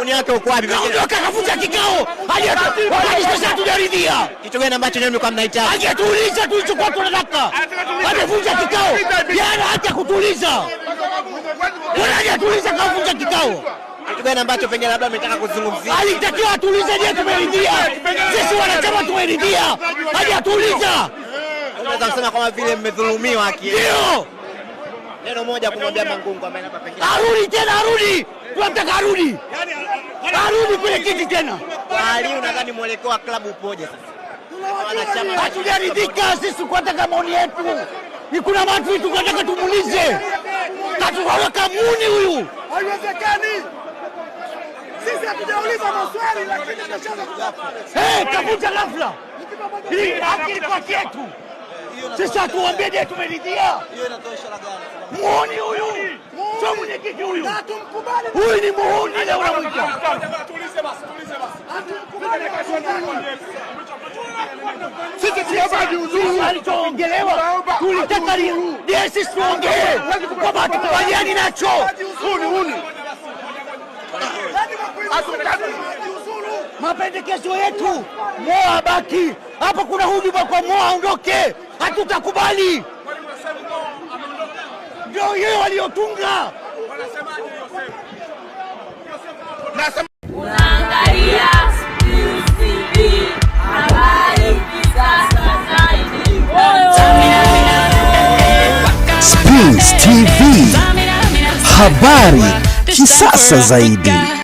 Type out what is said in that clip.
Uni yake uko wapi? Ondoka kafuta kikao. Wakati sasa tunaridhia. Kitu gani ambacho nyinyi mlikuwa mnahitaji? Hajatuuliza tulichokuwa tunataka. Amevunja kikao. Yana hata kutuliza. Hajatuuliza kafuta kikao. Kitu gani ambacho pengine labda ametaka kuzungumzia? Alitakiwa atuulize je tumeridhia. Sisi wanachama tumeridhia. Hajatuuliza. Unaweza kusema kama vile mmedhulumiwa haki. Ndio. Neno moja kumwambia Mangungu ambaye hapa pengine. Arudi tena arudi. Tunataka arudi. Arudi kule kiti tena. Hali unadhani mwelekeo wa klabu upoje sasa? Wanachama hatujaridhika sisi tunataka maoni yetu. Ni kuna watu tunataka tumuulize. Katuweka muni huyu. Haiwezekani. Sisi hatujauliza maswali lakini tunashaanza kugafla. Kavuta ghafla. Hii akili kwa kietu. Sasa tuambie je tumeridhia? Hiyo inatoa ishara gani? Muone huyu. Sio mwenyekiti huyu. Huyu ni muone leo unamwita. Tuulize basi. Sisi tunaomba uzuri alichoongelewa. Tulitaka sisi tuongee. Kama tukubaliani nacho. Huni. Mapendekezo yetu Moa baki. Hapa kuna hujuma kwa Moa aondoke. Hatutakubali. Ndio yeye waliotunga. Unaangalia TV habari kisasa zaidi. Spins TV habari kisasa zaidi.